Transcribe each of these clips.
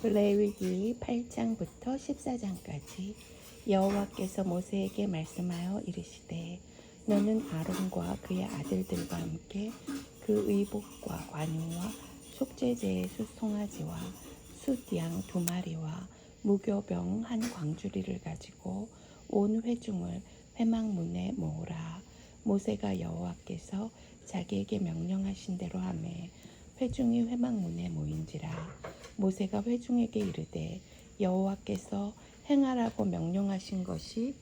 레위기 8장부터 14장까지 여호와께서 모세에게 말씀하여 이르시되 너는 아론과 그의 아들들과 함께 그 의복과 관유와 속죄제의 숫 송아지와 숫양 2마리와 무교병 한 광주리를 가지고 온 회중을 회막문에 모으라. 모세가 여호와께서 자기에게 명령하신 대로 하매 회중이 회막문에 모인지라. 모세가 회중에게 이르되 여호와께서 행하라고 명령하신 것이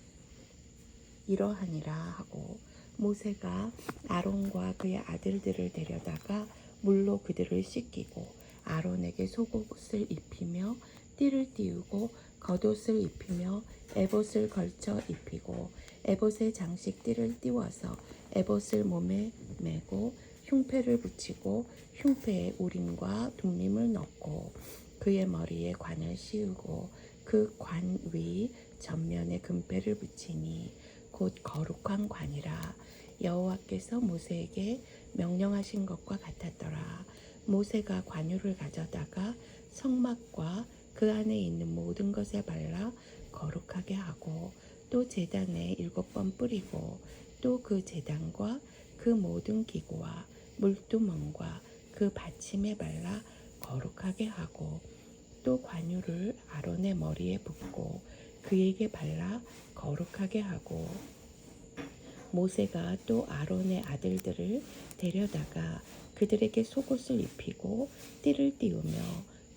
이러하니라 하고 모세가 아론과 그의 아들들을 데려다가 물로 그들을 씻기고 아론에게 속옷을 입히며 띠를 띠우고 겉옷을 입히며 에봇을 걸쳐 입히고 에봇의 장식띠를 띠워서 에봇을 몸에 메고 흉패를 붙이고 흉패에 우림과 둠림을 넣고 그의 머리에 관을 씌우고 그 관 위 전면에 금패를 붙이니 곧 거룩한 관이라. 여호와께서 모세에게 명령하신 것과 같았더라. 모세가 관유를 가져다가 성막과 그 안에 있는 모든 것에 발라 거룩하게 하고 또 제단에 7번 뿌리고 또 그 제단과 그 모든 기구와 물두멍과 그 받침에 발라 거룩하게 하고 또 관유를 아론의 머리에 붓고 그에게 발라 거룩하게 하고 모세가 또 아론의 아들들을 데려다가 그들에게 속옷을 입히고 띠를 띠우며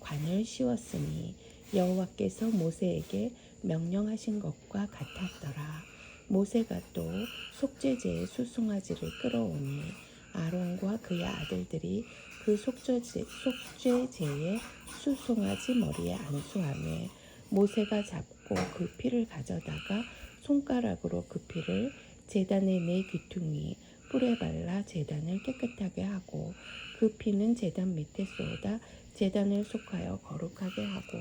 관을 씌웠으니 여호와께서 모세에게 명령하신 것과 같았더라. 모세가 또 속죄제의 숫송아지를 끌어오니 아론과 그의 아들들이 그 속죄제의 숫송아지 머리에 안수하며 모세가 잡고 그 피를 가져다가 손가락으로 그 피를 제단의 4귀퉁이 뿔에 발라 제단을 깨끗하게 하고 그 피는 제단 밑에 쏟아 제단을 속하여 거룩하게 하고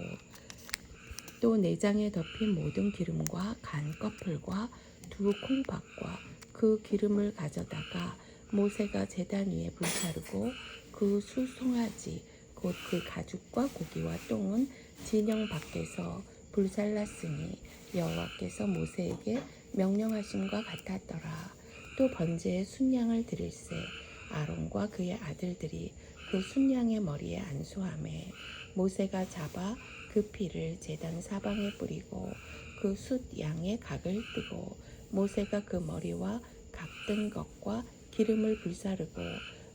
또 내장에 덮인 모든 기름과 간 껍질과 2 콩팥과 그 기름을 가져다가 모세가 제단 위에 불사르고 그 숫송아지 곧 그 가죽과 고기와 똥은 진영 밖에서 불살랐으니 여호와께서 모세에게 명령하심과 같았더라. 또 번제의 순양을 드릴새 아론과 그의 아들들이 그 순양의 머리에 안수하매 모세가 잡아 그 피를 제단 사방에 뿌리고 그 숫양의 각을 뜨고 모세가 그 머리와 각든 것과 기름을 불사르고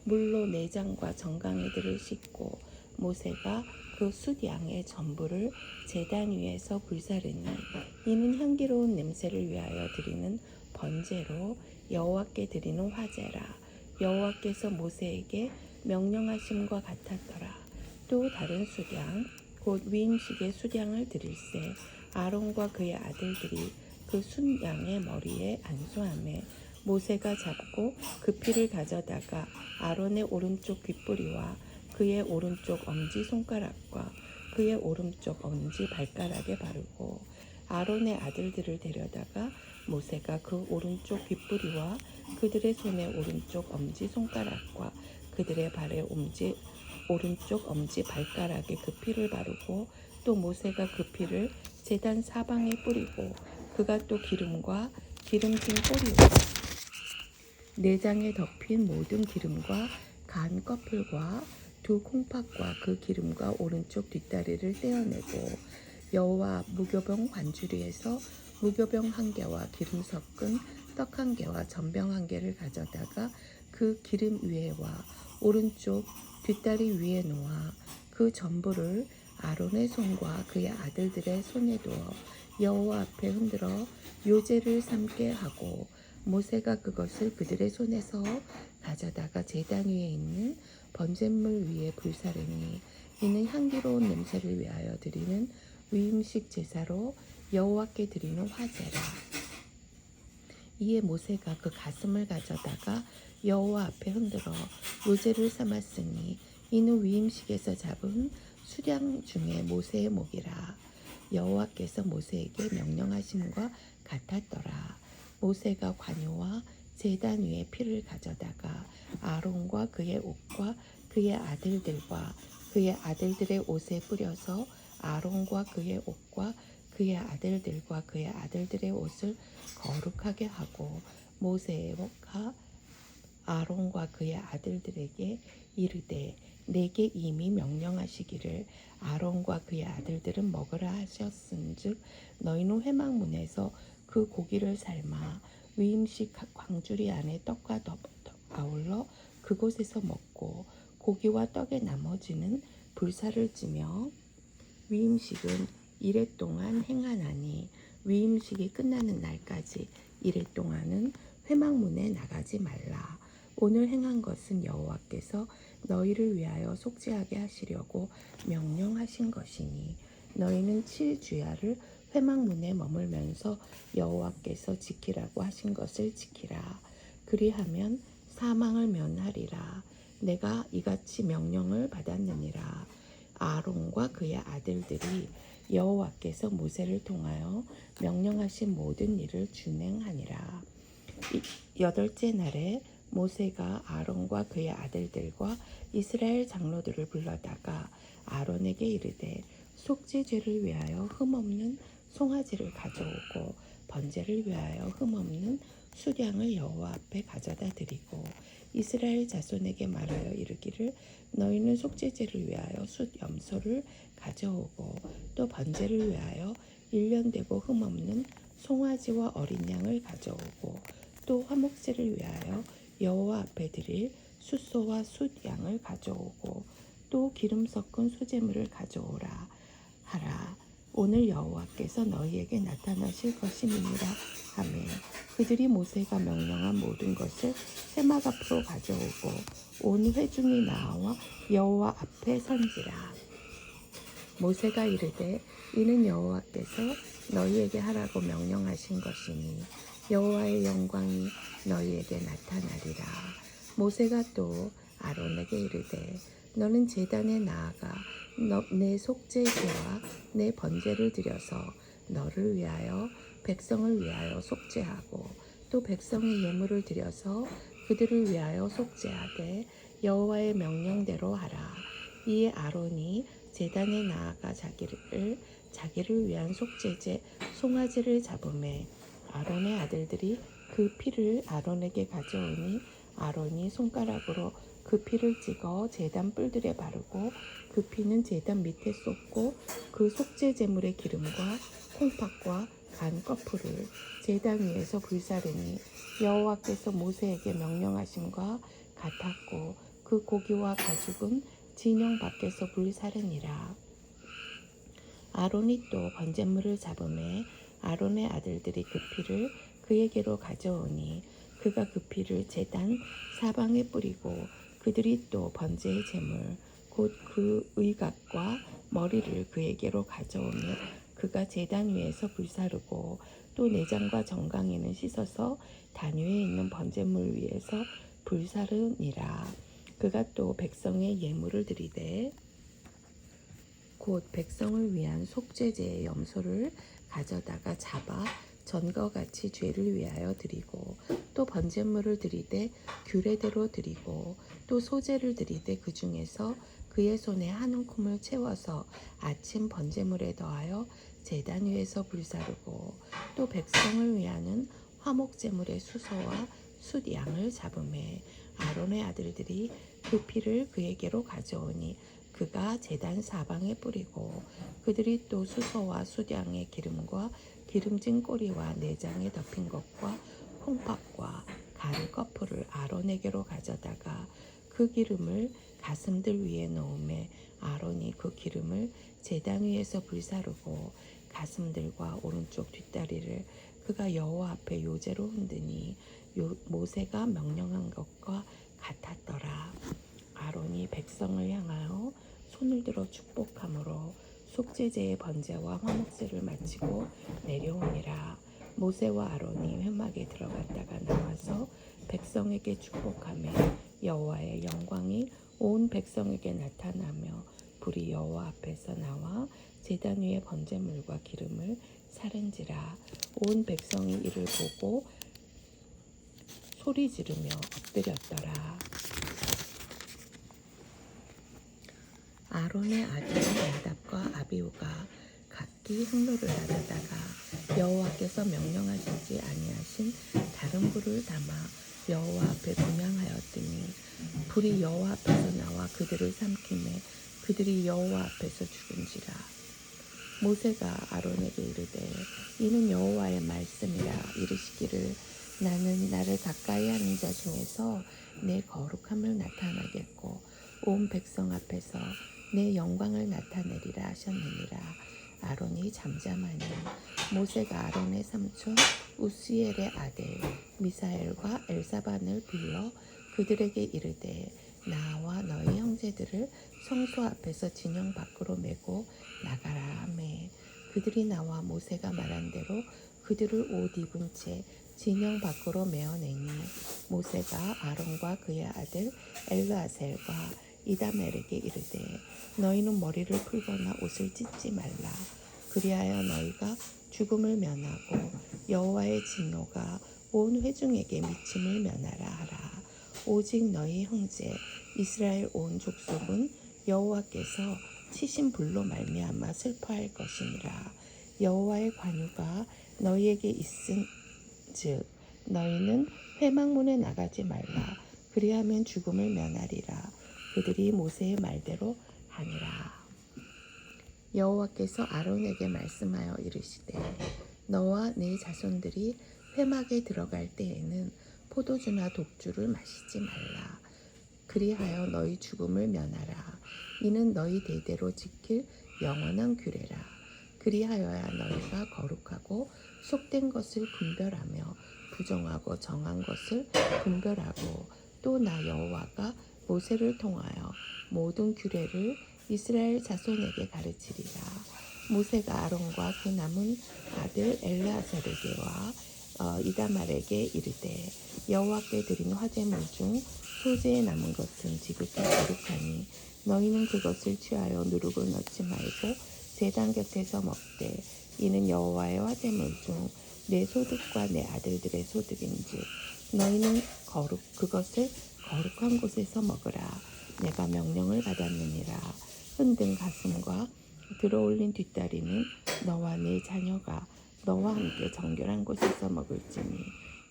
물로 내장과 정강이들을 씻고 모세가 그 숫양의 전부를 제단 위에서 불사르니 이는 향기로운 냄새를 위하여 드리는 번제로 여호와께 드리는 화제라. 여호와께서 모세에게 명령하심과 같았더라. 또 다른 숫양 곧 위임식의 숫양을 드릴새 아론과 그의 아들들이 그 숫양의 머리에 안수하며 모세가 잡고 그 피를 가져다가 아론의 오른쪽 귓뿌리와 그의 오른쪽 엄지손가락과 그의 오른쪽 엄지 발가락에 바르고 아론의 아들들을 데려다가 모세가 그 오른쪽 귓뿌리와 그들의 손의 오른쪽 엄지손가락과 그들의 발의 오른쪽 엄지 발가락에 그 피를 바르고 또 모세가 그 피를 제단 사방에 뿌리고 그가 또 기름과 기름진 꼬리와 내장에 덮인 모든 기름과 간 껍질과 2 콩팥과 그 기름과 오른쪽 뒷다리를 떼어내고 여호와 무교병 관주리에서 무교병 1개와 기름 섞은 떡 1개와 전병 1개를 가져다가 그 기름 위에와 오른쪽 뒷다리 위에 놓아 그 전부를 아론의 손과 그의 아들들의 손에 두어 여호와 앞에 흔들어 요제를 삼게 하고 모세가 그것을 그들의 손에서 가져다가 제단 위에 있는 번제물 위에 불사르니 이는 향기로운 냄새를 위하여 드리는 위임식 제사로 여호와께 드리는 화제라. 이에 모세가 그 가슴을 가져다가 여호와 앞에 흔들어 요제를 삼았으니 이는 위임식에서 잡은 수량 중에 모세의 목이라. 여호와께서 모세에게 명령하심과 같았더라. 모세가 관유와 제단 위에 피를 가져다가 아론과 그의 옷과 그의 아들들과 그의 아들들의 옷에 뿌려서 아론과 그의 옷과 그의 아들들과 그의 아들들의 옷을 거룩하게 하고 모세가 아론과 그의 아들들에게 이르되 내게 이미 명령하시기를 아론과 그의 아들들은 먹으라 하셨은즉 너희는 회막문에서 그 고기를 삶아 위임식 광주리 안에 떡과 아울러 그곳에서 먹고 고기와 떡의 나머지는 불사를 찌며 위임식은 이래 동안 행하나니 위임식이 끝나는 날까지 이래 동안은 회막문에 나가지 말라. 오늘 행한 것은 여호와께서 너희를 위하여 속죄하게 하시려고 명령하신 것이니 너희는 7주야를 회막문에 머물면서 여호와께서 지키라고 하신 것을 지키라. 그리하면 사망을 면하리라. 내가 이같이 명령을 받았느니라. 아론과 그의 아들들이 여호와께서 모세를 통하여 명령하신 모든 일을 준행하니라. 여덟째 날에 모세가 아론과 그의 아들들과 이스라엘 장로들을 불러다가 아론에게 이르되 속죄죄를 위하여 흠없는 송아지를 가져오고 번제를 위하여 흠없는 수량을 여호와 앞에 가져다 드리고 이스라엘 자손에게 말하여 이르기를 너희는 속죄죄를 위하여 숫 염소를 가져오고 또 번제를 위하여 1년 되고 흠없는 송아지와 어린 양을 가져오고 또 화목제를 위하여 여호와 앞에 드릴 숫소와 숫 양을 가져오고 또 기름 섞은 소제물을 가져오라 하라. 오늘 여호와께서 너희에게 나타나실 것임이니라 하며 그들이 모세가 명령한 모든 것을 세막 앞으로 가져오고 온 회중이 나와 여호와 앞에 선지라. 모세가 이르되 이는 여호와께서 너희에게 하라고 명령하신 것이니 여호와의 영광이 너희에게 나타나리라. 모세가 또 아론에게 이르되 너는 제단에 나아가 내 속죄제와 내 번제를 드려서 너를 위하여 백성을 위하여 속죄하고 또 백성의 예물을 드려서 그들을 위하여 속죄하되 여호와의 명령대로 하라. 이에 아론이 제단에 나아가 자기를 위한 속죄제 송아지를 잡음에 아론의 아들들이 그 피를 아론에게 가져오니 아론이 손가락으로 그 피를 찍어 제단 뿔들에 바르고 그 피는 제단 밑에 쏟고 그 속죄 제물의 기름과 콩팥과 간 거풀을 제단 위에서 불사르니 여호와께서 모세에게 명령하심과 같았고 그 고기와 가죽은 진영 밖에서 불사르니라. 아론이 또 번제물을 잡음에 아론의 아들들이 그 피를 그에게로 가져오니 그가 그 피를 제단 사방에 뿌리고 그들이 또 번제의 제물 곧 그 의각과 머리를 그에게로 가져오며 그가 제단 위에서 불사르고 또 내장과 정강이는 씻어서 단 위에 있는 번제물 위에서 불사르니라. 그가 또 백성의 예물을 드리되 곧 백성을 위한 속죄제의 염소를 가져다가 잡아 전과 같이 죄를 위하여 드리고 또 번제물을 드리되 규례대로 드리고 또 소제를 드리되 그 중에서 그의 손에 한 움큼을 채워서 아침 번제물에 더하여 제단 위에서 불사르고 또 백성을 위하는 화목제물의 수소와 숫 양을 잡음에 아론의 아들들이 그 피를 그에게로 가져오니 그가 제단 사방에 뿌리고 그들이 또 수소와 숫 양의 기름과 기름진 꼬리와 내장에 덮인 것과 콩팥과 간 거풀을 아론에게로 가져다가 그 기름을 가슴들 위에 놓음에 아론이 그 기름을 제단 위에서 불사르고 가슴들과 오른쪽 뒷다리를 그가 여호와 앞에 요제로 흔드니 모세가 명령한 것과 같았더라. 아론이 백성을 향하여 손을 들어 축복함으로 속죄제의 번제와 화목제를 마치고 내려오니라. 모세와 아론이 회막에 들어갔다가 나와서 백성에게 축복하며 여호와의 영광이 온 백성에게 나타나며 불이 여호와 앞에서 나와 제단 위에 번제물과 기름을 사른지라. 온 백성이 이를 보고 소리 지르며 엎드렸더라. 아론의 아들 나답과 아비후가 각기 흙로를 나르다가 여호와께서 명령하시지 아니하신 다른 불을 담아 여호와 앞에 분향하였더니 불이 여호와 앞에서 나와 그들을 삼키매 그들이 여호와 앞에서 죽은지라. 모세가 아론에게 이르되 이는 여호와의 말씀이라. 이르시기를 나는 나를 가까이 하는 자 중에서 내 거룩함을 나타나겠고 온 백성 앞에서 내 영광을 나타내리라 하셨느니라. 아론이 잠잠하니 모세가 아론의 삼촌 우스엘의 아들 미사엘과 엘사반을 불러 그들에게 이르되 나와 너희 형제들을 성소 앞에서 진영 밖으로 메고 나가라 하매 그들이 나와 모세가 말한 대로 그들을 옷 입은 채 진영 밖으로 메어내니 모세가 아론과 그의 아들 엘르아셀과 이다멜에게 이르되 너희는 머리를 풀거나 옷을 찢지 말라. 그리하여 너희가 죽음을 면하고 여호와의 진노가 온 회중에게 미침을 면하라 하라. 오직 너희 형제 이스라엘 온 족속은 여호와께서 치신 불로 말미암아 슬퍼할 것이니라. 여호와의 관유가 너희에게 있은즉 너희는 회막문에 나가지 말라. 그리하면 죽음을 면하리라. 그들이 모세의 말대로 하니라. 여호와께서 아론에게 말씀하여 이르시되 너와 네 자손들이 회막에 들어갈 때에는 포도주나 독주를 마시지 말라. 그리하여 너희 죽음을 면하라. 이는 너희 대대로 지킬 영원한 규례라. 그리하여야 너희가 거룩하고 속된 것을 분별하며 부정하고 정한 것을 분별하고 또 나 여호와가 모세를 통하여 모든 규례를 이스라엘 자손에게 가르치리라. 모세가 아론과 그 남은 아들 엘르아살에게와 이다말에게 이르되 여호와께 드린 화제물 중 소재에 남은 것은 지극히 거룩하니 너희는 그것을 취하여 누룩을 넣지 말고 제단 곁에서 먹되 이는 여호와의 화제물 중 내 소득과 내 아들들의 소득인즉 너희는 그것을 거룩한 곳에서 먹으라. 내가 명령을 받았느니라. 흔든 가슴과 들어올린 뒷다리는 너와 네 자녀가 너와 함께 정결한 곳에서 먹을지니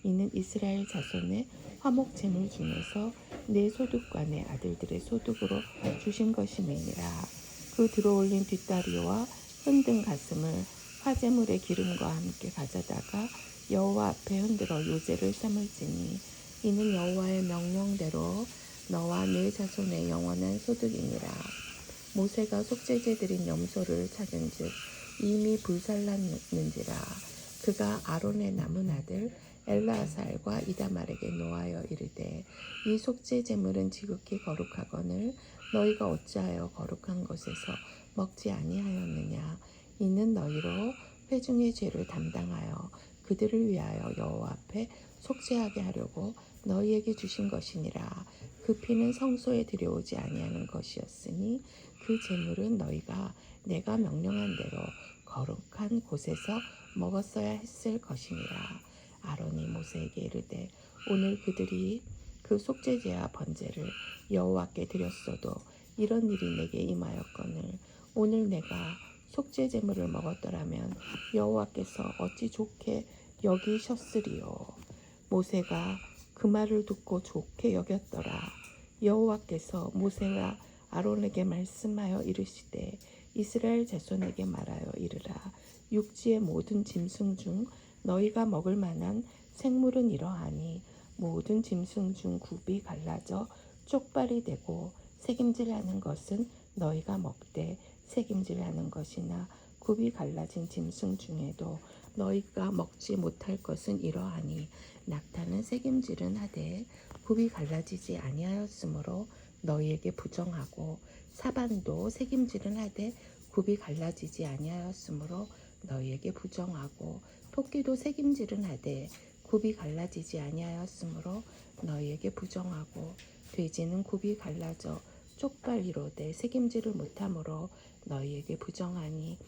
이는 이스라엘 자손의 화목제물 중에서 내 소득과 내 아들들의 소득으로 주신 것임이니라. 그 들어올린 뒷다리와 흔든 가슴을 화제물의 기름과 함께 가져다가 여호와 앞에 흔들어 요제를 삼을지니 이는 여호와의 명령대로 너와 네 자손의 영원한 소득이니라. 모세가 속죄제 드린 염소를 찾은즉 이미 불살랐는지라. 그가 아론의 남은 아들 엘르아살과 이다말에게 노하여 이르되 이 속죄 제물은 지극히 거룩하거늘 너희가 어찌하여 거룩한 곳에서 먹지 아니하였느냐. 이는 너희로 회중의 죄를 담당하여 그들을 위하여 여호와 앞에 속죄하게 하려고 너희에게 주신 것이니라. 그 피는 성소에 들여오지 아니하는 것이었으니 그 제물은 너희가 내가 명령한 대로 거룩한 곳에서 먹었어야 했을 것이니라. 아론이 모세에게 이르되 오늘 그들이 그 속죄제와 번제를 여호와께 드렸어도 이런 일이 내게 임하였거늘 오늘 내가 속죄 제물을 먹었더라면 여호와께서 어찌 좋게 여기셨으리요. 모세가 그 말을 듣고 좋게 여겼더라. 여호와께서 모세와 아론에게 말씀하여 이르시되 이스라엘 자손에게 말하여 이르라. 육지의 모든 짐승 중 너희가 먹을 만한 생물은 이러하니 모든 짐승 중 굽이 갈라져 쪽발이 되고 새김질하는 것은 너희가 먹되 새김질하는 것이나 굽이 갈라진 짐승 중에도 너희가 먹지 못할 것은 이러하니 낙타는 새김질은 하되 굽이 갈라지지 아니하였으므로 너희에게 부정하고 사반도 새김질은 하되 굽이 갈라지지 아니하였으므로 너희에게 부정하고 토끼도 새김질은 하되 굽이 갈라지지 아니하였으므로 너희에게 부정하고 돼지는 굽이 갈라져 쪽발이로되 새김질을 못하므로 너희에게 부정하니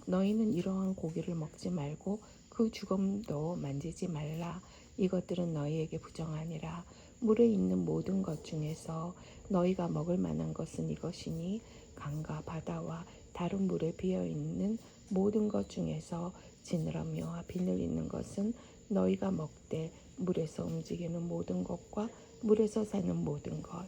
너희는 이러한 고기를 먹지 말고 그 주검도 만지지 말라. 이것들은 너희에게 부정하니라. 물에 있는 모든 것 중에서 너희가 먹을 만한 것은 이것이니 강과 바다와 다른 물에 비어 있는 모든 것 중에서 지느러미와 비늘 있는 것은 너희가 먹되 물에서 움직이는 모든 것과 물에서 사는 모든 것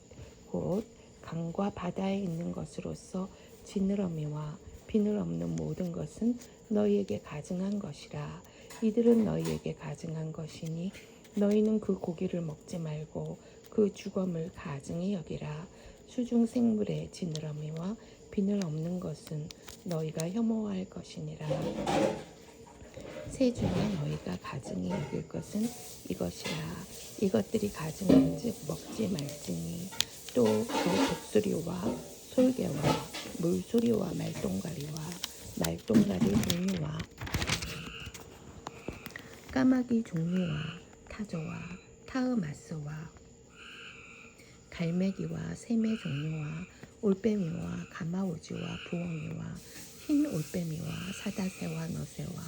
곧 강과 바다에 있는 것으로서 지느러미와 비늘 없는 모든 것은 너희에게 가증한 것이라. 이들은 너희에게 가증한 것이니 너희는 그 고기를 먹지 말고 그 주검을 가증히 여기라. 수중 생물의 지느러미와 비늘 없는 것은 너희가 혐오할 것이니라. 새 중에 너희가 가증히 여길 것은 이것이라. 이것들이 가증한즉 먹지 말지니 또 그 독수리와 솔개와 물소리와 말똥가리와 말똥가리 종류와 까마귀 종류와 타조와 타흐마스와 갈매기와 새매 종류와 올빼미와 가마우지와 부엉이와 흰 올빼미와 사다새와 너새와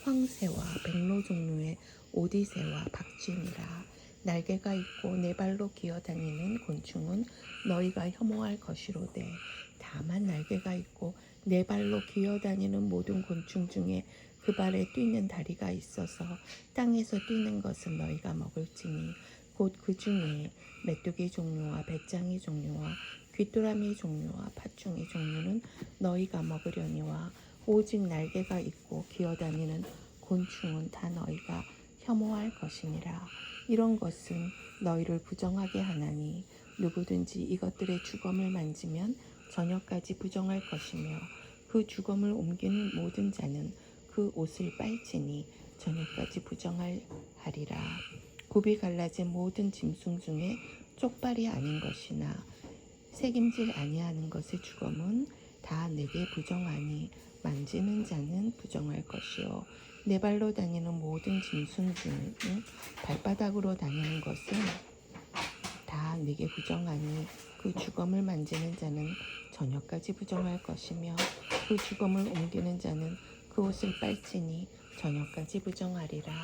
황새와 백로 종류의 오디새와 박쥐니라. 날개가 있고 네 발로 기어다니는 곤충은 너희가 혐오할 것이로되 다만 날개가 있고 네 발로 기어다니는 모든 곤충 중에 그 발에 뛰는 다리가 있어서 땅에서 뛰는 것은 너희가 먹을지니 곧 그 중에 메뚜기 종류와 배짱이 종류와 귀뚜라미 종류와 팥중이 종류는 너희가 먹으려니와 오직 날개가 있고 기어다니는 곤충은 다 너희가 혐오할 것이니라. 이런 것은 너희를 부정하게 하나니 누구든지 이것들의 주검을 만지면 저녁까지 부정할 것이며 그 주검을 옮기는 모든 자는 그 옷을 빨지니 저녁까지 부정하리라. 굽이 갈라진 모든 짐승 중에 쪽발이 아닌 것이나 새김질 아니하는 것의 주검은 다 내게 부정하니 만지는 자는 부정할 것이요 네 발로 다니는 모든 짐승 중 발바닥으로 다니는 것은 다 내게 부정하니 그 주검을 만지는 자는 저녁까지 부정할 것이며 그 주검을 옮기는 자는 그 옷을 빨지니 저녁까지 부정하리라.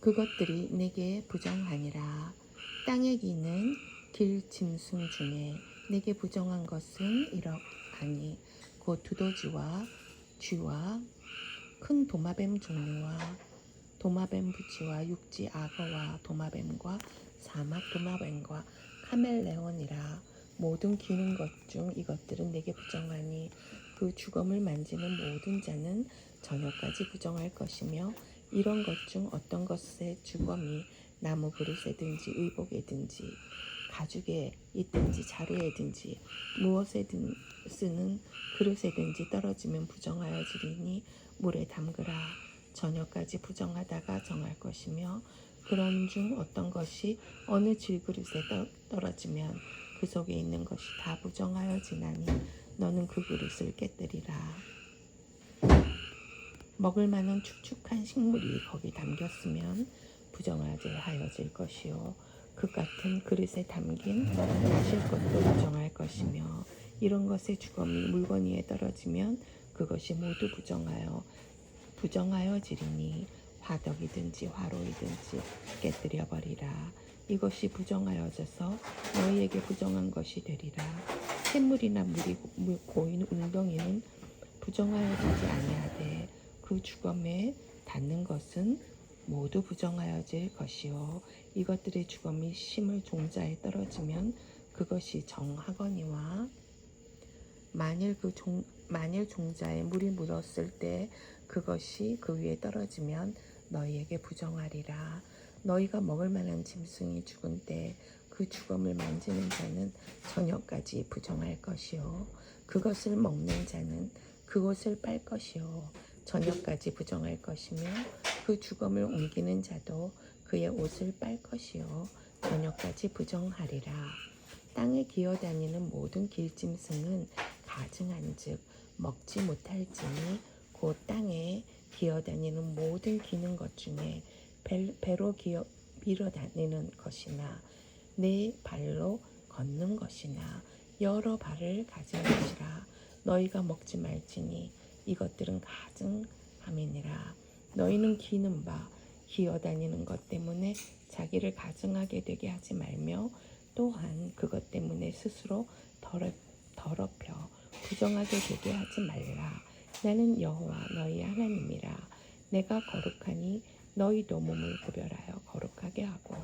그것들이 내게 부정하니라. 땅에 기는 길 짐승 중에 내게 부정한 것은 이러하니 곧 두더지와 쥐와 큰 도마뱀 종류와 도마뱀 부지와 육지 악어와 도마뱀과 사막 도마뱀과 카멜레온이라. 모든 기는 것 중 이것들은 내게 부정하니 그 주검을 만지는 모든 자는 저녁까지 부정할 것이며 이런 것 중 어떤 것의 주검이 나무 그릇에든지 의복에든지 가죽에 있든지 자루에든지 무엇에든 쓰는 그릇에든지 떨어지면 부정하여지리니 물에 담그라. 저녁까지 부정하다가 정할 것이며 그런 중 어떤 것이 어느 질그릇에 떨어지면 그 속에 있는 것이 다 부정하여지나니 너는 그 그릇을 깨뜨리라. 먹을 만한 축축한 식물이 거기 담겼으면 부정하여질 것이요 그 같은 그릇에 담긴 마실 것도 부정할 것이며 이런 것의 주검이 물건 위에 떨어지면 그것이 모두 부정하여지리니 화덕이든지 화로이든지 깨뜨려 버리라. 이것이 부정하여져서 너희에게 부정한 것이 되리라. 샘물이나 물이 고인 웅덩이는 부정하여지지 아니하되 그 주검에 닿는 것은 모두 부정하여질 것이요 이것들의 주검이 심을 종자에 떨어지면 그것이 정하거니와 만일 종자에 물이 묻었을 때 그것이 그 위에 떨어지면 너희에게 부정하리라. 너희가 먹을 만한 짐승이 죽은 때 그 주검을 만지는 자는 저녁까지 부정할 것이요 그것을 먹는 자는 그것을 빨 것이요 저녁까지 부정할 것이며 그 주검을 옮기는 자도 그의 옷을 빨 것이요 저녁까지 부정하리라. 땅에 기어다니는 모든 길짐승은 가증한즉 먹지 못할지니 곧 땅에 기어다니는 모든 기는 것 중에 배로 밀어다니는 것이나 네 발로 걷는 것이나 여러 발을 가진 것이라. 너희가 먹지 말지니 이것들은 가증함이니라. 너희는 기는 바 기어다니는 것 때문에 자기를 가증하게 되게 하지 말며 또한 그것 때문에 스스로 더럽혀 부정하게 되게 하지 말라. 나는 여호와 너희 하나님이라. 내가 거룩하니 너희도 몸을 구별하여 거룩하게 하고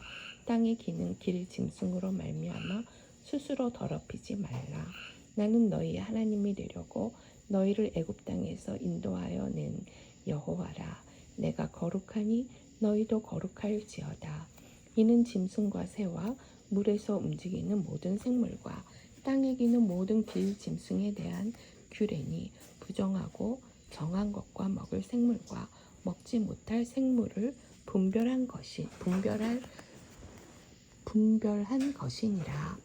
땅에 기는 길 짐승으로 말미암아 스스로 더럽히지 말라. 나는 너희 하나님이 되려고 너희를 애굽 땅에서 인도하여 낸 여호와라. 내가 거룩하니 너희도 거룩할지어다. 이는 짐승과 새와 물에서 움직이는 모든 생물과 땅에 기는 모든 길 짐승에 대한 규례니 부정하고 정한 것과 먹을 생물과 먹지 못할 생물을 분별한 것이니라.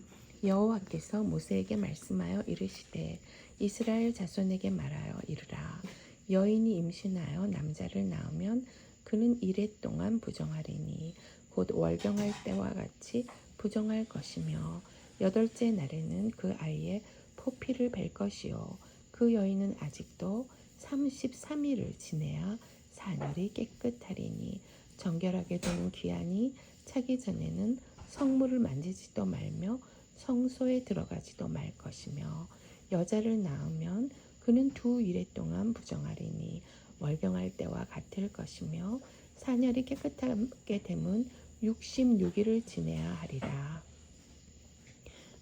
여호와께서 모세에게 말씀하여 이르시되 이스라엘 자손에게 말하여 이르라. 여인이 임신하여 남자를 낳으면 그는 이레 동안 부정하리니 곧 월병할 때와 같이 부정할 것이며 여덟째 날에는 그 아이의 포피를 벨 것이요 그 여인은 아직도 33일을 지내야 사늘이 깨끗하리니 정결하게 되는 기한이 차기 전에는 성물을 만지지도 말며 성소에 들어가지도 말 것이며 여자를 낳으면 그는 2일 동안 부정하리니 월경할 때와 같을 것이며 사녀리 깨끗하게 되면 66일을 지내야 하리라.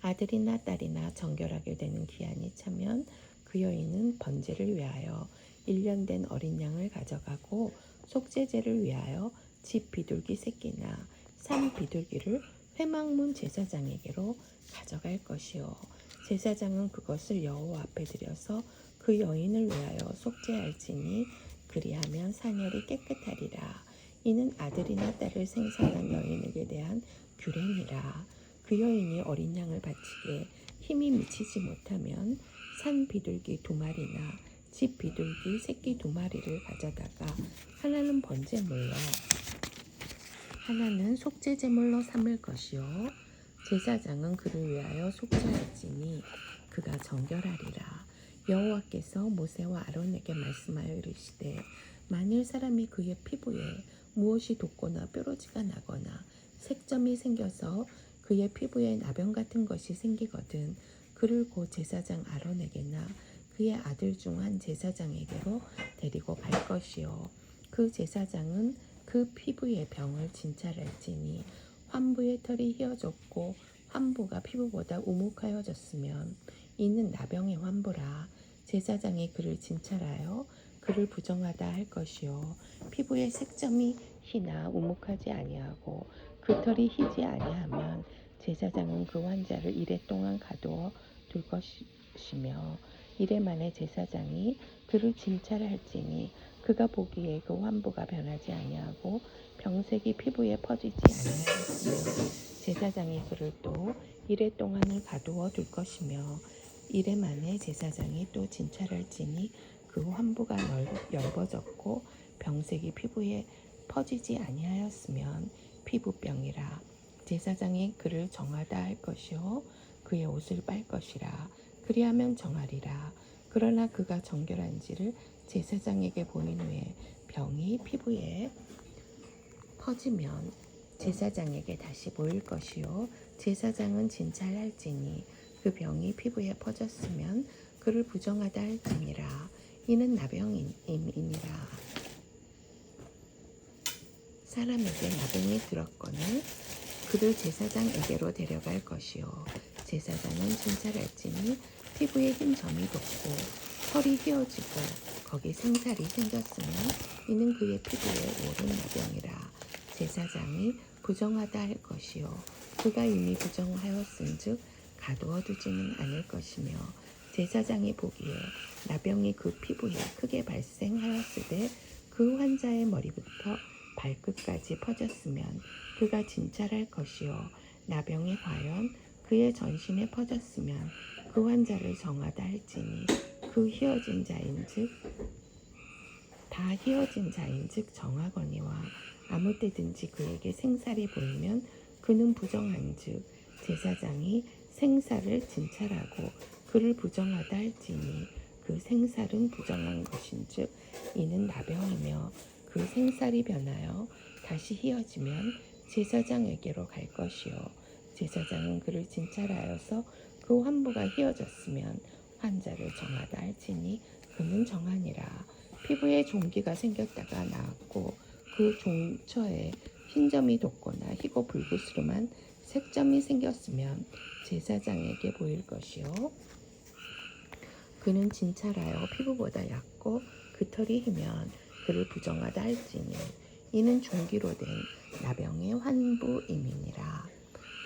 아들이나 딸이나 정결하게 되는 기한이 차면 그 여인은 번제를 위하여 1년 된 어린 양을 가져가고 속죄제를 위하여 집 비둘기 새끼나 산 비둘기를 회막문 제사장에게로 가져갈 것이요 제사장은 그것을 여호와 앞에 드려서 그 여인을 위하여 속죄할지니 그리하면 사녀리 깨끗하리라. 이는 아들이나 딸을 생산한 여인에게 대한 규례니라. 그 여인이 어린 양을 바치기에 힘이 미치지 못하면 산 비둘기 2마리나 집 비둘기 새끼 2마리를 가져다가 하나는 번제물로 하나는 속죄제물로 삼을 것이요 제사장은 그를 위하여 속죄할지니 그가 정결하리라. 여호와께서 모세와 아론에게 말씀하여 이르시되 만일 사람이 그의 피부에 무엇이 돋거나 뾰루지가 나거나 색점이 생겨서 그의 피부에 나병 같은 것이 생기거든 그를 곧 제사장 아론에게나 그의 아들 중 한 제사장에게로 데리고 갈 것이요 그 제사장은 그 피부의 병을 진찰할지니 환부의 털이 휘어졌고 환부가 피부보다 우묵하여졌으면 이는 나병의 환부라. 제사장이 그를 진찰하여 그를 부정하다 할 것이요 피부의 색점이 희나 우묵하지 아니하고 그 털이 희지 아니하면 제사장은 그 환자를 이레 동안 가두어 둘 것이며 이레 만에 제사장이 그를 진찰할지니 그가 보기에 그 환부가 변하지 아니하고 병색이 피부에 퍼지지 아니하였으며 제사장이 그를 또 이레 동안을 가두어 둘 것이며 이레 만에 제사장이 또 진찰할지니 그 환부가 엷어졌고 병색이 피부에 퍼지지 아니하였으면 피부병이라. 제사장이 그를 정하다 할 것이요 그의 옷을 빨 것이라. 그리하면 정하리라. 그러나 그가 정결한지를 제사장에게 보인 후에 병이 피부에 퍼지면 제사장에게 다시 모일 것이요 제사장은 진찰할지니 그 병이 피부에 퍼졌으면 그를 부정하다 할지니라. 이는 나병임이니라. 사람에게 나병이 들었거늘 그를 제사장에게로 데려갈 것이요 제사장은 진찰할지니 피부에 흰 점이 돋고 털이 휘어지고 거기 생살이 생겼으면 이는 그의 피부에 오른 나병이라. 제사장이 부정하다 할 것이요 그가 이미 부정하였은즉 가두어 두지는 않을 것이며 제사장이 보기에 나병이 그 피부에 크게 발생하였으되 그 환자의 머리부터 발끝까지 퍼졌으면 그가 진찰할 것이요 나병이 과연 그의 전신에 퍼졌으면 그 환자를 정하다 할지니 그 다 휘어진 자인즉 정하거니와 아무 때든지 그에게 생살이 보이면 그는 부정한즉 제사장이 생살을 진찰하고 그를 부정하다 할지니 그 생살은 부정한 것인즉 이는 나병이며 그 생살이 변하여 다시 희어지면 제사장에게로 갈 것이요 제사장은 그를 진찰하여서 그 환부가 희어졌으면 환자를 정하다 할지니 그는 정하니라. 피부에 종기가 생겼다가 나았고 그 종처에 흰점이 돋거나 희고 불구스름한 색점이 생겼으면 제사장에게 보일 것이요 그는 진찰하여 피부보다 얕고 그 털이 희면 그를 부정하다 할지니 이는 종기로 된 나병의 환부임이니라.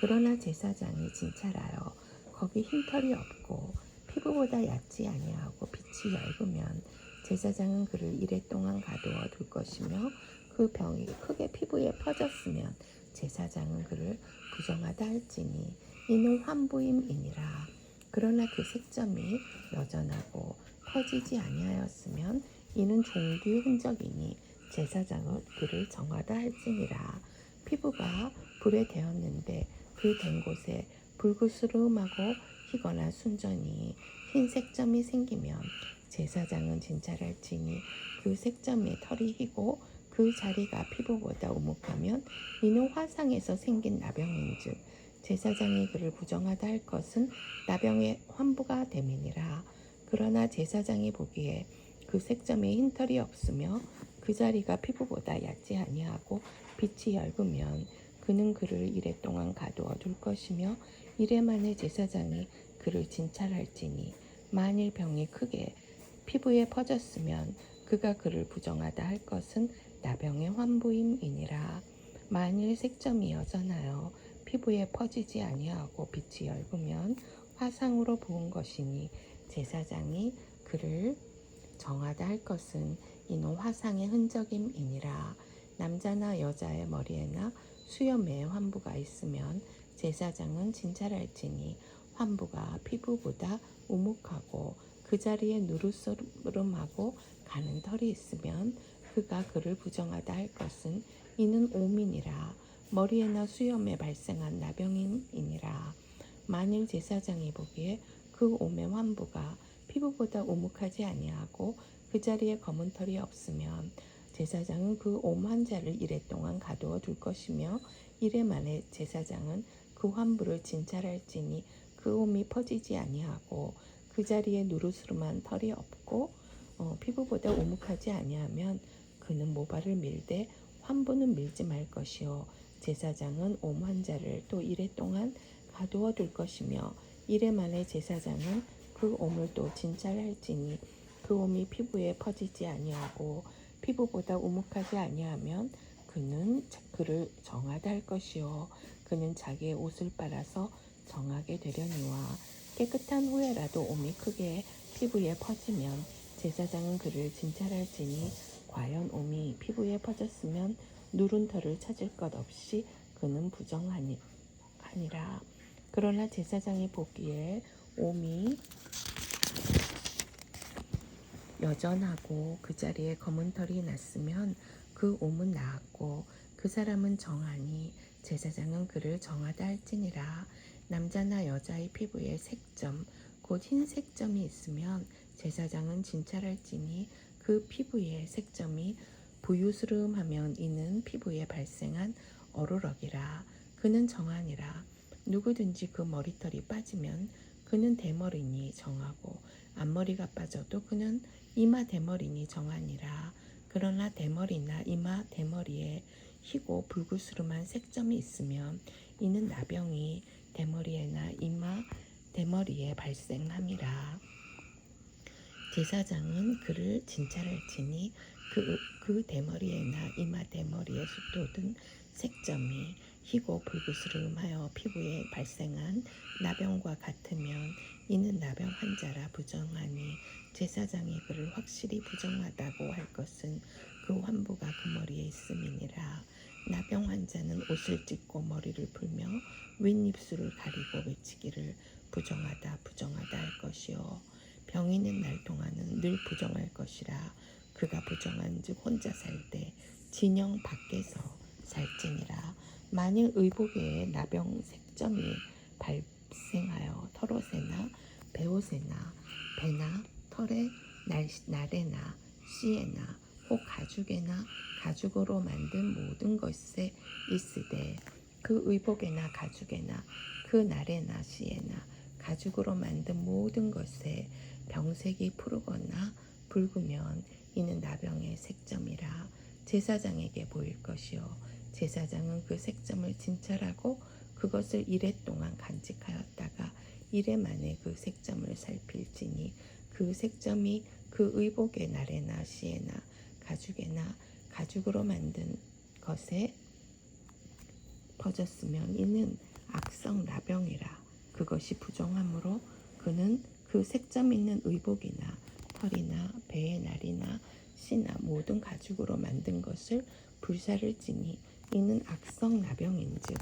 그러나 제사장이 진찰하여 거기 흰 털이 없고 피부보다 얕지 아니하고 빛이 얇으면 제사장은 그를 이레 동안 가두어 둘 것이며 그 병이 크게 피부에 퍼졌으면 제사장은 그를 부정하다 할지니 이는 환부임이니라. 그러나 그 색점이 여전하고 퍼지지 아니하였으면 이는 종뒤 흔적이니 제사장은 그를 정하다 할지니라. 피부가 불에 데었는데 그 된 곳에 불구스름하고 희거나 순전히 흰 색점이 생기면 제사장은 진찰할지니 그 색점에 털이 희고 그 자리가 피부보다 우묵하면 이는 화상에서 생긴 나병인즉 제사장이 그를 부정하다 할 것은 나병의 환부가 됨이니라. 그러나 제사장이 보기에 그 색점에 흰 털이 없으며 그 자리가 피부보다 얕지 아니하고 빛이 얇으면 그는 그를 이레 동안 가두어 둘 것이며 이레 만에 제사장이 그를 진찰할지니 만일 병이 크게 피부에 퍼졌으면 그가 그를 부정하다 할 것은 나병의 환부임이니라. 만일 색점이 여전하여 피부에 퍼지지 아니하고 빛이 얇으면 화상으로 부은 것이니 제사장이 그를 정하다 할 것은 이는 화상의 흔적임이니라. 남자나 여자의 머리에나 수염에 환부가 있으면 제사장은 진찰할지니 환부가 피부보다 우묵하고 그 자리에 누르스름하고 가는 털이 있으면 그가 그를 부정하다 할 것은 이는 오민이라. 머리에나 수염에 발생한 나병임이니라. 만일 제사장이 보기에 그 옴의 환부가 피부보다 오묵하지 아니하고 그 자리에 검은 털이 없으면 제사장은 그 옴 환자를 이레 동안 가두어 둘 것이며 이레 만에 제사장은 그 환부를 진찰할지니 그 옴이 퍼지지 아니하고 그 자리에 누르스름한 털이 없고 피부보다 오묵하지 아니하면 그는 모발을 밀되 환부는 밀지 말 것이요 제사장은 옴 환자를 또 이레 동안 가두어 둘 것이며 이레 만에 제사장은 그 옴을 또 진찰할지니 그 옴이 피부에 퍼지지 아니하고 피부보다 우묵하지 아니하면 그는 그를 정하다 할 것이요 그는 자기의 옷을 빨아서 정하게 되려니와 깨끗한 후에라도 옴이 크게 피부에 퍼지면 제사장은 그를 진찰할지니 과연 옴이 피부에 퍼졌으면 누른 털을 찾을 것 없이 그는 부정하니라. 그러나 제사장이 보기에 옴이 여전하고 그 자리에 검은 털이 났으면 그 옴은 나았고 그 사람은 정하니 제사장은 그를 정하다 할지니라. 남자나 여자의 피부에 색점 곧 흰 색점이 있으면 제사장은 진찰할지니 그 피부의 색점이 부유스름하면 이는 피부에 발생한 어루럭이라. 그는 정하니라. 누구든지 그 머리털이 빠지면 그는 대머리니 정하고 앞머리가 빠져도 그는 이마 대머리니 정하니라. 그러나 대머리나 이마 대머리에 희고 불구스름한 색점이 있으면 이는 나병이 대머리에나 이마 대머리에 발생함이라. 제사장은 그를 진찰할지니 그 대머리에나 이마 대머리에 숱돋은 색점이 희고 불구스름하여 피부에 발생한 나병과 같으면 이는 나병 환자라 부정하니 제사장이 그를 확실히 부정하다고 할 것은 그 환부가 그 머리에 있음이니라. 나병 환자는 옷을 찢고 머리를 풀며 윗입술을 가리고 외치기를 부정하다 부정하다 할 것이요 병이 있는 날 동안은 늘 부정할 것이라. 그가 부정한즉 혼자 살 때 진영 밖에서 살지니라. 만일 의복에 나병 색점이 발생하여 털옷에나 베옷에나 배나 털에 날에나 씨에나 혹 가죽에나 가죽으로 만든 모든 것에 있으되 그 의복에나 가죽에나 그 날에나 시에나 가죽으로 만든 모든 것에 병색이 푸르거나 붉으면 이는 나병의 색점이라 제사장에게 보일 것이요 제사장은 그 색점을 진찰하고 그것을 이레 동안 간직하였다가 이레 만에 그 색점을 살필지니 그 색점이 그 의복의 날에나 시에나 가죽에나 가죽으로 만든 것에 퍼졌으면 이는 악성 나병이라 그것이 부정하므로 그는 그 색점 있는 의복이나 털이나 배의 날이나 씨나 모든 가죽으로 만든 것을 불사를 지니 이는 악성 나병인즉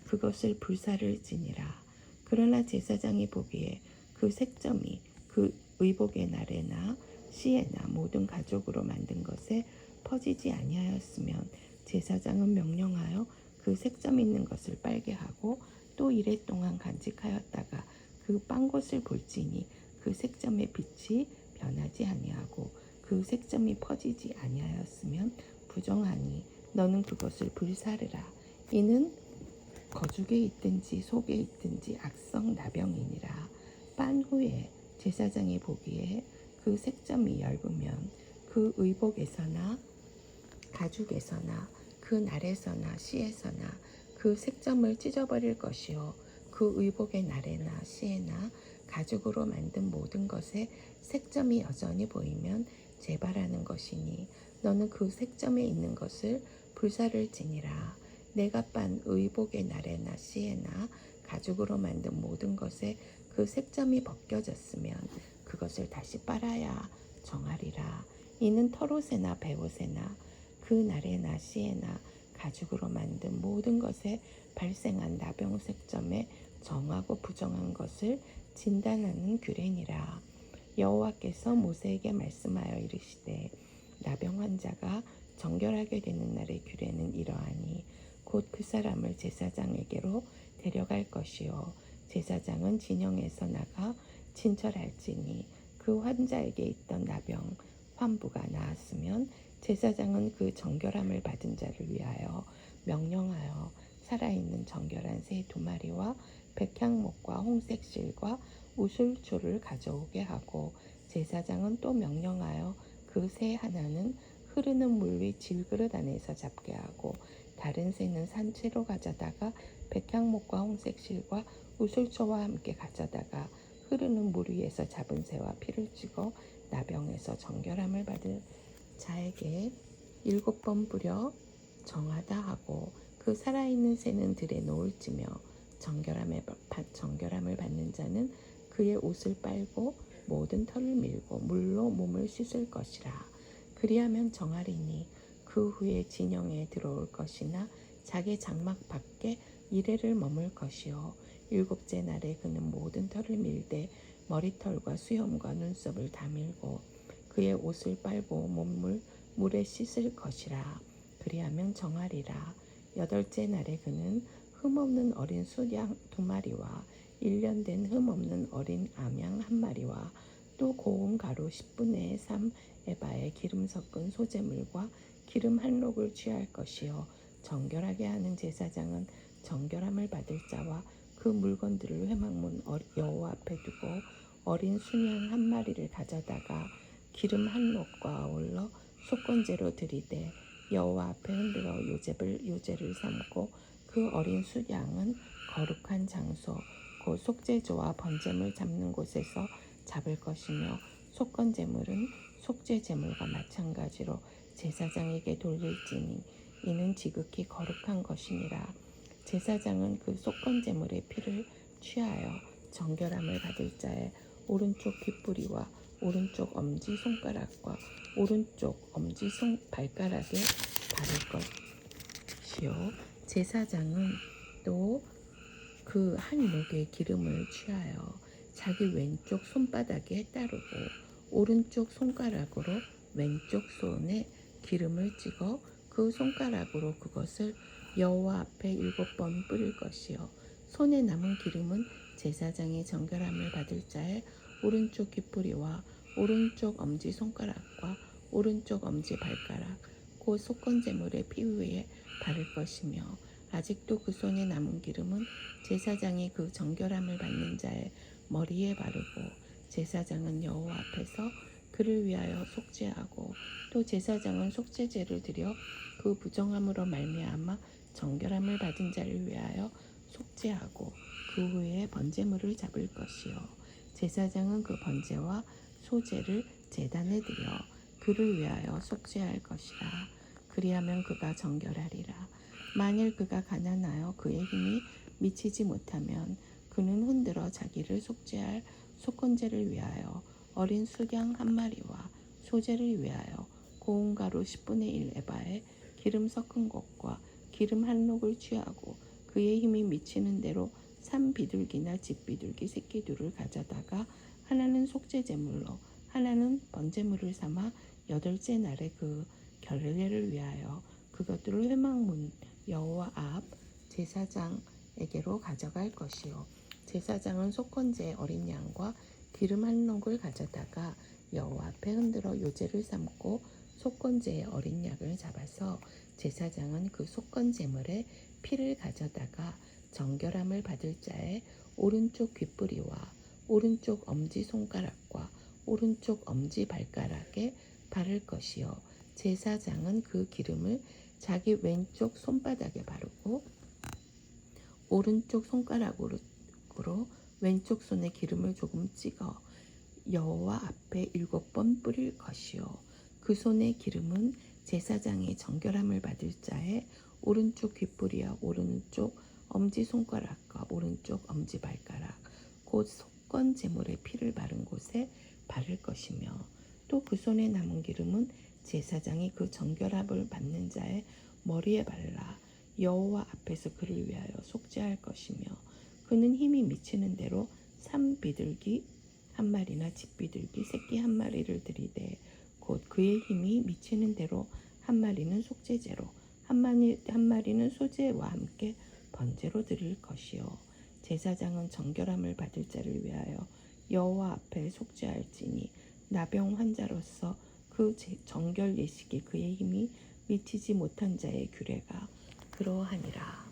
그것을 불사를 지니라. 그러나 제사장이 보기에 그 색점이 그 의복의 날에나 씨에나 모든 가죽으로 만든 것에 퍼지지 아니하였으면 제사장은 명령하여 그 색점 있는 것을 빨게 하고 또 이레 동안 간직하였다가 그 빤 것을 볼지니 그 색점의 빛이 변하지 아니하고 그 색점이 퍼지지 아니하였으면 부정하니 너는 그것을 불사르라. 이는 거죽에 있든지 속에 있든지 악성 나병이니라. 빤 후에 제사장이 보기에 그 색점이 엷으면 그 의복에서나 가죽에서나 그 날에서나 씨에서나 그 색점을 찢어버릴 것이요 그 의복의 날에나 씨에나 가죽으로 만든 모든 것에 색점이 여전히 보이면 재발하는 것이니 너는 그 색점에 있는 것을 불사를 지니라. 내가 빤 의복의 날에나 씨에나 가죽으로 만든 모든 것에 그 색점이 벗겨졌으면 그것을 다시 빨아야 정하리라. 이는 털옷에나 베옷에나 그 날에나 씨에나 가죽으로 만든 모든 것에 발생한 나병 색점에 정하고 부정한 것을 진단하는 규례니라. 여호와께서 모세에게 말씀하여 이르시되 나병 환자가 정결하게 되는 날의 규례는 이러하니 곧 그 사람을 제사장에게로 데려갈 것이요 제사장은 진영에서 나가 친철할지니 그 환자에게 있던 나병 환부가 나았으면 제사장은 그 정결함을 받은 자를 위하여 명령하여 살아있는 정결한 새 2마리와 백향목과 홍색 실과 우슬초를 가져오게 하고 제사장은 또 명령하여 그 새 하나는 흐르는 물 위 질그릇 안에서 잡게 하고 다른 새는 산채로 가져다가 백향목과 홍색 실과 우슬초와 함께 가져다가 흐르는 물 위에서 잡은 새와 피를 찍어 나병에서 정결함을 받을 자에게 7번 뿌려 정하다 하고 그 살아있는 새는 들에 놓을지며 정결함을 받는 자는 그의 옷을 빨고 모든 털을 밀고 물로 몸을 씻을 것이라. 그리하면 정하리니 그 후에 진영에 들어올 것이나 자기 장막 밖에 이레를 머물 것이요 7째 날에 그는 모든 털을 밀되 머리털과 수염과 눈썹을 다 밀고 그의 옷을 빨고 몸을 물에 씻을 것이라. 그리하면 정하리라. 8째 날에 그는 흠없는 어린 수양 2마리와 1년 된 흠없는 어린 암양 1마리와 또 고운 가루 10분의 3 에바에 기름 섞은 소재물과 기름 한 록을 취할 것이요 정결하게 하는 제사장은 정결함을 받을 자와 그 물건들을 회막문 여호와 앞에 두고 어린 순양 1마리를 가져다가 기름 한 록과 어울러 속건제로 드리되 여호와 앞에 흔들어 요제를 삼고 그 어린 수양은 거룩한 장소 곧 속죄제와 번제물 잡는 곳에서 잡을 것이며 속건제물은 속죄제물과 마찬가지로 제사장에게 돌릴지니 이는 지극히 거룩한 것이니라. 제사장은 그 속건제물의 피를 취하여 정결함을 받을 자의 오른쪽 귓뿌리와 오른쪽 엄지손가락과 오른쪽 엄지발가락에 바를 것이요 제사장은 또 그 한 록의 기름을 취하여 자기 왼쪽 손바닥에 따르고 오른쪽 손가락으로 왼쪽 손에 기름을 찍어 그 손가락으로 그것을 여호와 앞에 7번 뿌릴 것이요 손에 남은 기름은 제사장의 정결함을 받을 자의 오른쪽 귓뿌리와 오른쪽 엄지손가락과 오른쪽 엄지 발가락 곧 속건제물의 피 위에 바를 것이며 아직도 그 손에 남은 기름은 제사장이 그 정결함을 받는 자의 머리에 바르고 제사장은 여호와 앞에서 그를 위하여 속죄하고 또 제사장은 속죄제를 드려 그 부정함으로 말미암아 정결함을 받은 자를 위하여 속죄하고 그 후에 번제물을 잡을 것이요 제사장은 그 번제와 소제를 제단에 드려 그를 위하여 속죄할 것이라. 그리하면 그가 정결하리라. 만일 그가 가난하여 그의 힘이 미치지 못하면 그는 흔들어 자기를 속죄할 속건제를 위하여 어린 수양 한 마리와 소제를 위하여 고운 가루 10분의 1 에바에 기름 섞은 것과 기름 한 록을 취하고 그의 힘이 미치는 대로 산 비둘기나 집 비둘기 새끼 둘을 가져다가 하나는 속죄제물로 하나는 번제물을 삼아 여덟째 날에 그 결례를 위하여 그것들을 회막문 여호와 앞 제사장에게로 가져갈 것이요 제사장은 속건제 어린 양과 기름 한 록을 가져다가 여호와 앞에 흔들어 요제를 삼고 속건제의 어린 양을 잡아서 제사장은 그 속건제물에 피를 가져다가 정결함을 받을 자의 오른쪽 귓뿌리와 오른쪽 엄지손가락과 오른쪽 엄지발가락에 바를 것이요 제사장은 그 기름을 자기 왼쪽 손바닥에 바르고 오른쪽 손가락으로 왼쪽 손에 기름을 조금 찍어 여호와 앞에 7번 뿌릴 것이요 그 손의 기름은 제사장이 정결함을 받을 자의 오른쪽 귓뿌리와 오른쪽 엄지손가락과 오른쪽 엄지발가락 곧 속건 제물의 피를 바른 곳에 바를 것이며 또 그 손에 남은 기름은 제사장이 그 정결함을 받는 자의 머리에 발라 여호와 앞에서 그를 위하여 속죄할 것이며 그는 힘이 미치는 대로 산 비둘기 한 마리나 집 비둘기 새끼 한 마리를 들이되 곧 그의 힘이 미치는 대로 한 마리는 속죄제로 한 마리는 소제와 함께 번제로 드릴 것이요 제사장은 정결함을 받을 자를 위하여 여호와 앞에 속죄할지니 나병 환자로서 그 정결 예식에 그의 힘이 미치지 못한 자의 규례가 그러하니라.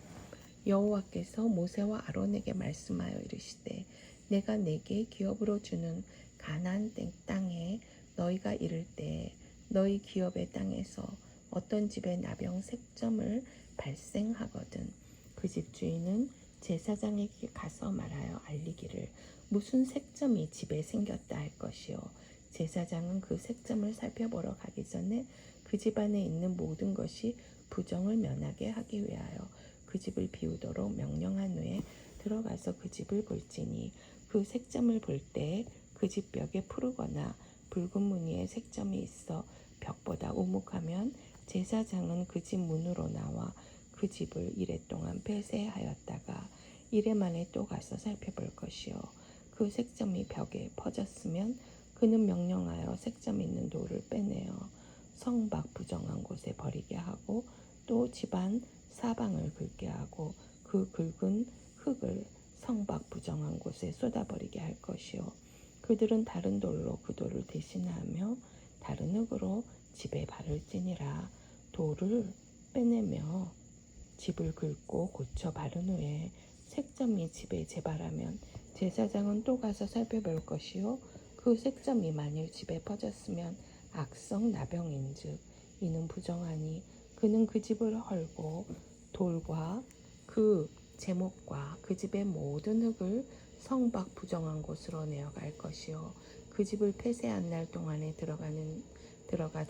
여호와께서 모세와 아론에게 말씀하여 이르시되 내가 내게 기업으로 주는 가나안 땅에 너희가 이를 때 너희 기업의 땅에서 어떤 집에 나병 색점을 발생하거든 그 집 주인은 제사장에게 가서 말하여 알리기를 무슨 색점이 집에 생겼다 할 것이요 제사장은 그 색점을 살펴보러 가기 전에 그 집 안에 있는 모든 것이 부정을 면하게 하기 위하여 그 집을 비우도록 명령한 후에 들어가서 그 집을 볼지니 그 색점을 볼 때 그 집 벽에 푸르거나 붉은 무늬의 색점이 있어 벽보다 우묵하면 제사장은 그 집 문으로 나와 그 집을 이레 동안 폐쇄하였다가 이레 만에 또 가서 살펴볼 것이요 그 색점이 벽에 퍼졌으면 그는 명령하여 색점 있는 돌을 빼내어 성 밖 부정한 곳에 버리게 하고 또 집안 사방을 긁게 하고 그 긁은 흙을 성 밖 부정한 곳에 쏟아버리게 할 것이요 그들은 다른 돌로 그 돌을 대신하며 다른 흙으로 집에 바를지니라. 돌을 빼내며 집을 긁고 고쳐 바른 후에 색점이 집에 재발하면 제사장은 또 가서 살펴볼 것이요 그 색점이 만일 집에 퍼졌으면 악성 나병인즉 이는 부정하니 그는 그 집을 헐고 돌과 그 제목과 그 집의 모든 흙을 성 밖 부정한 곳으로 내어갈 것이요 그 집을 폐쇄한 날 동안에 들어가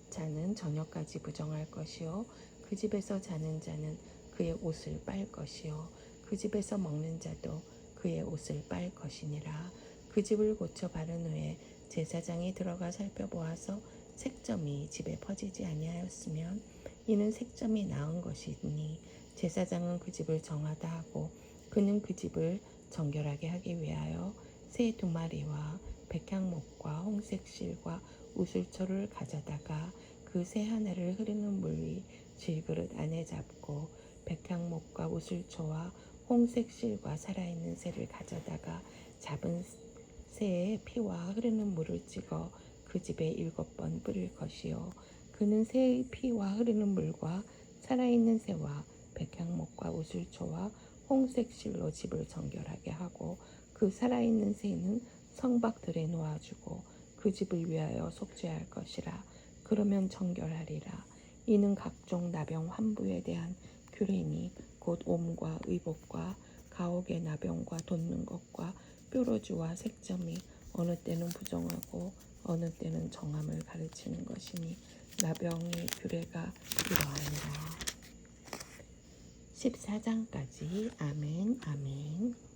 자는 저녁까지 부정할 것이요 그 집에서 자는 자는 그의 옷을 빨 것이요 그 집에서 먹는 자도 그의 옷을 빨 것이니라. 그 집을 고쳐 바른 후에 제사장이 들어가 살펴보아서 색점이 집에 퍼지지 아니하였으면 이는 색점이 나은 것이니 제사장은 그 집을 정하다 하고 그는 그 집을 정결하게 하기 위하여 새 2마리와 백향목과 홍색 실과 우슬초를 가져다가 그 새 하나를 흐르는 물 위 질그릇 안에 잡고 백향목과 우슬초와 홍색 실과 살아있는 새를 가져다가 잡은 새의 피와 흐르는 물을 찍어 그 그 집에 7번 뿌릴 것이요 그는 새의 피와 흐르는 물과 살아있는 새와 백향목과 우슬초와 홍색 실로 집을 정결하게 하고 그 살아있는 새는 성박들에 놓아주고 그 집을 위하여 속죄할 것이라. 그러면 정결하리라. 이는 각종 나병 환부에 대한 규례니 곧 옴과 의복과 가옥의 나병과 돋는 것과 뾰루지와 색점이 어느 때는 부정하고 어느 때는 정함을 가르치는 것이니 나병의 규례가 이러하니라. 14장까지 아멘 아멘.